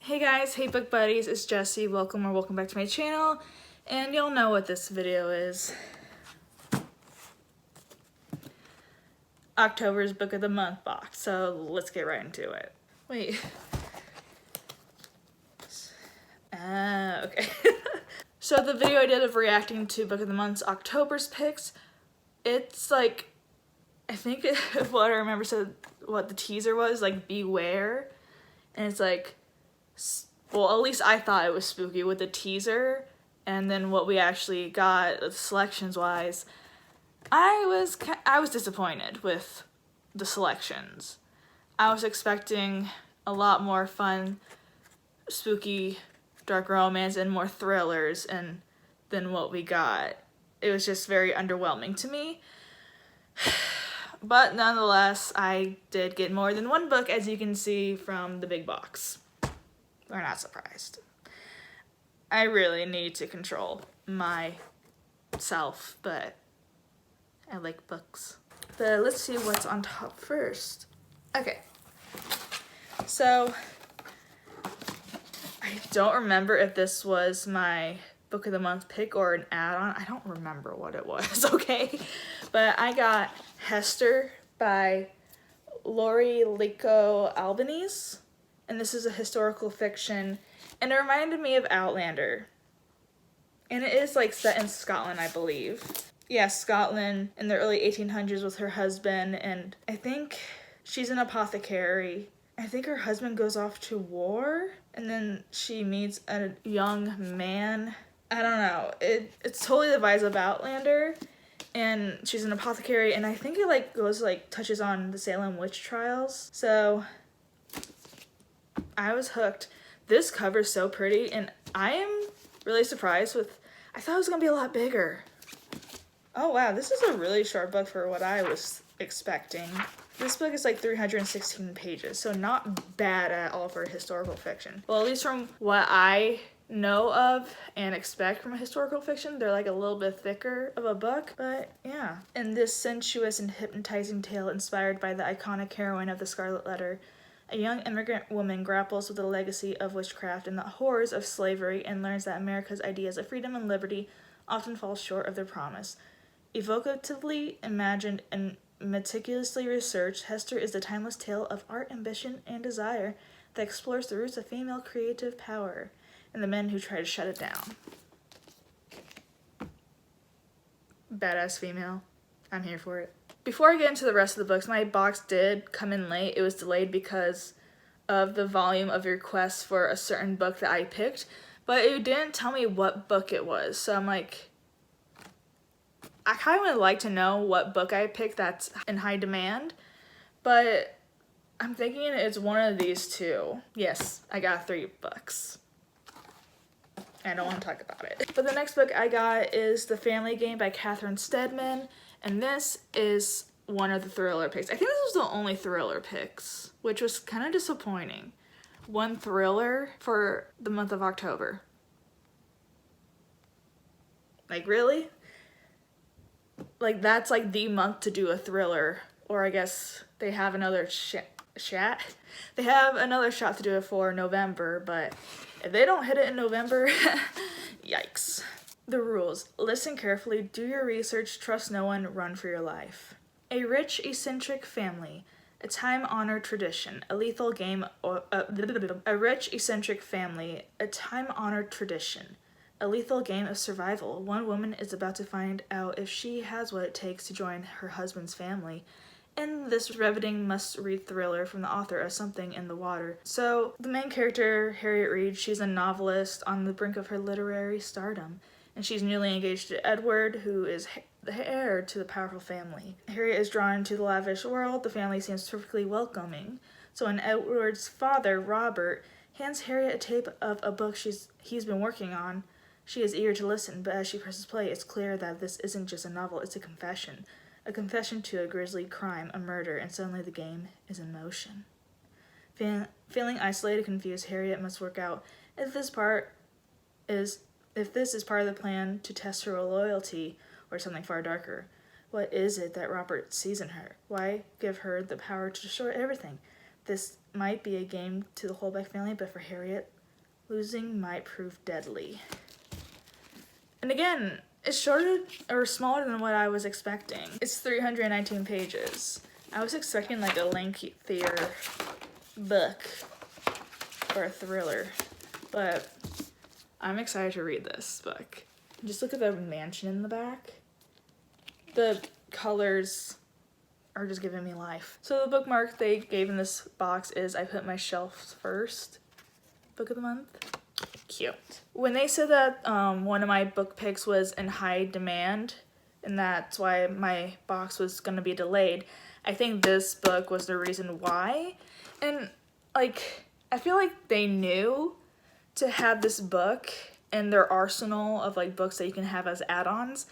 Hey guys, hey book buddies, it's Jessie. Welcome back to my channel, and you'll know what this video is. October's Book of the Month box, so let's get right into it. Wait. Okay. So the video I did of reacting to Book of the Month's October's picks, it's like, I think what I remember said what the teaser was, like beware, and it's like, well, at least I thought it was spooky with the teaser, and then what we actually got selections wise, I was disappointed with the selections. I was expecting a lot more fun, spooky, dark romance and more thrillers and than what we got. It was just very underwhelming to me. But nonetheless, I did get more than one book, as you can see from the big box. We're not surprised. I really need to control myself, but I like books. But let's see what's on top first. Okay, so I don't remember if this was my Book of the Month pick or an add-on. I don't remember what it was, okay? But I got Hester by Lori Lico Albanese. And this is a historical fiction, and it reminded me of Outlander. And it is like set in Scotland, I believe. Yeah, Scotland in the early 1800s with her husband, and I think she's an apothecary. I think her husband goes off to war, and then she meets a young man. I don't know. It's totally the vibes of Outlander, and she's an apothecary, and I think it touches on the Salem witch trials. So I was hooked. This cover's so pretty, and I am really surprised with, I thought it was gonna be a lot bigger. Oh wow, this is a really short book for what I was expecting. This book is like 316 pages, so not bad at all for historical fiction. Well, at least from what I know of and expect from a historical fiction, they're like a little bit thicker of a book, but yeah. In this sensuous and hypnotizing tale inspired by the iconic heroine of the Scarlet Letter, a young immigrant woman grapples with the legacy of witchcraft and the horrors of slavery and learns that America's ideas of freedom and liberty often fall short of their promise. Evocatively imagined and meticulously researched, Hester is the timeless tale of art, ambition, and desire that explores the roots of female creative power and the men who try to shut it down. Badass female. I'm here for it. Before I get into the rest of the books, my box did come in late. It was delayed because of the volume of requests for a certain book that I picked, but it didn't tell me what book it was. So I'm like, I kind of would like to know what book I picked that's in high demand, but I'm thinking it's one of these two. Yes, I got 3 books. I don't want to talk about it. But the next book I got is The Family Game by Catherine Steadman. And this is one of the thriller picks. I think this was the only thriller picks, which was kind of disappointing. One thriller for the month of October. Like, really? Like, that's like the month to do a thriller. Or I guess they have another They have another shot to do it for November, but if they don't hit it in November, yikes. The rules. Listen carefully, do your research, trust no one, run for your life. A rich, eccentric family. A time-honored tradition. A lethal game. A rich, eccentric family. A time-honored tradition. A lethal game of survival. One woman is about to find out if she has what it takes to join her husband's family. In this riveting must-read thriller from the author of Something in the Water. So, the main character, Harriet Reed, she's a novelist on the brink of her literary stardom. And she's newly engaged to Edward, who is the heir to the powerful family. Harriet is drawn to the lavish world. The family seems perfectly welcoming. So when Edward's father, Robert, hands Harriet a tape of a book he's been working on, she is eager to listen, but as she presses play, it's clear that this isn't just a novel, it's a confession. A confession to a grisly crime, a murder, and suddenly the game is in motion. Feeling isolated, confused, Harriet must work out if this is part of the plan to test her loyalty or something far darker. What is it that Robert sees in her? Why give her the power to destroy everything? This might be a game to the Holbeck family, but for Harriet, losing might prove deadly. And again, it's shorter or smaller than what I was expecting. It's 319 pages. I was expecting like a lengthier book or a thriller, but I'm excited to read this book. Just look at the mansion in the back. The colors are just giving me life. So the bookmark they gave in this box is I put my shelf first. Book of the month. Cute. When they said that one of my book picks was in high demand and that's why my box was going to be delayed, I think this book was the reason why. And like, I feel like they knew to have this book in their arsenal of like books that you can have as add-ons.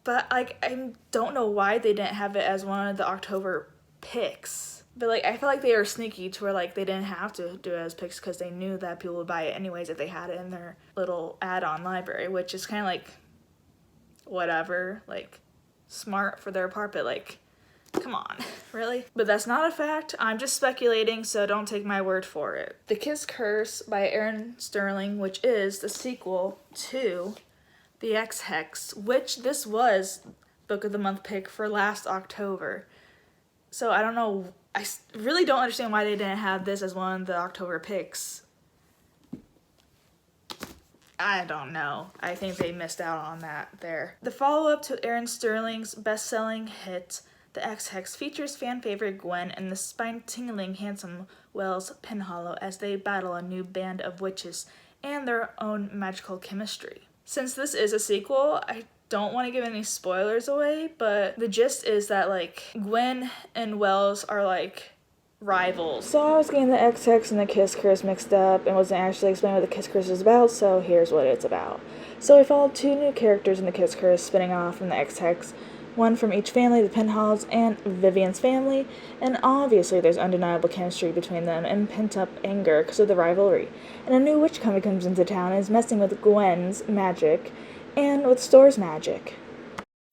But like, I don't know why they didn't have it as one of the October picks. But like, I feel like they were sneaky to where like they didn't have to do it as picks because they knew that people would buy it anyways if they had it in their little add-on library, which is kind of like whatever, like smart for their part, but like, come on, really? But that's not a fact. I'm just speculating, so don't take my word for it. The Kiss Curse by Aaron Sterling, which is the sequel to The Ex-Hex, which this was Book of the Month pick for last October. So I don't know, I really don't understand why they didn't have this as one of the October picks. I don't know. I think they missed out on that there. The follow-up to Aaron Sterling's best-selling hit, The Ex-Hex, features fan-favorite Gwen and the spine-tingling handsome Wells Penhallow as they battle a new band of witches and their own magical chemistry. Since this is a sequel, I don't want to give any spoilers away, but the gist is that like Gwen and Wells are like rivals. So I was getting the Ex-Hex and the Kiss Curse mixed up and wasn't actually explaining what the Kiss Curse is about, so here's what it's about. So we followed two new characters in the Kiss Curse spinning off from the Ex-Hex, one from each family, the Penhallows and Vivian's family, and obviously there's undeniable chemistry between them and pent-up anger because of the rivalry. And a new witch company comes into town and is messing with Gwen's magic and with Stor's magic.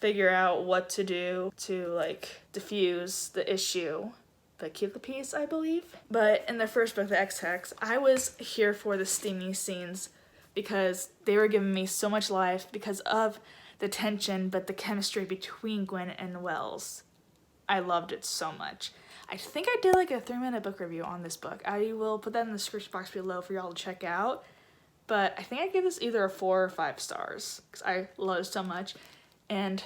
Figure out what to do to like diffuse the issue, but keep the peace, I believe. But in the first book, The Ex-Hex, I was here for the steamy scenes because they were giving me so much life because of the tension, but the chemistry between Gwen and Wells. I loved it so much. I think I did like a 3-minute book review on this book. I will put that in the description box below for y'all to check out. But I think I gave this either a 4 or 5 stars because I love it so much. And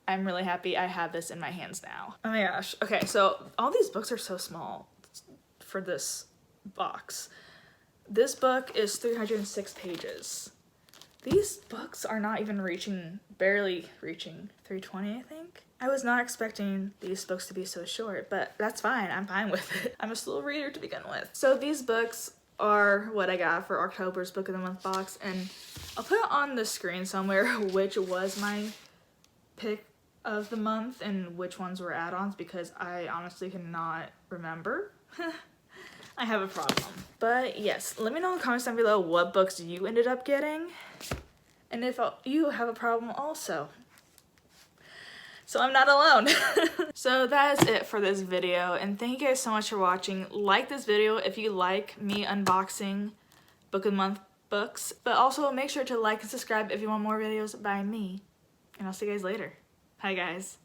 I'm really happy I have this in my hands now. Oh my gosh. Okay, so all these books are so small for this box. This book is 306 pages. These books are not even barely reaching 320, I think. I was not expecting these books to be so short, but that's fine. I'm fine with it. I'm a slow reader to begin with. So these books are what I got for October's Book of the Month box, and I'll put it on the screen somewhere which was my pick of the month and which ones were add-ons because I honestly cannot remember. I have a problem. But yes, let me know in the comments down below what books you ended up getting and if you have a problem also. So I'm not alone. So that is it for this video, and thank you guys so much for watching. Like this video if you like me unboxing Book of the Month books, but also make sure to like and subscribe if you want more videos by me, and I'll see you guys later. Bye guys.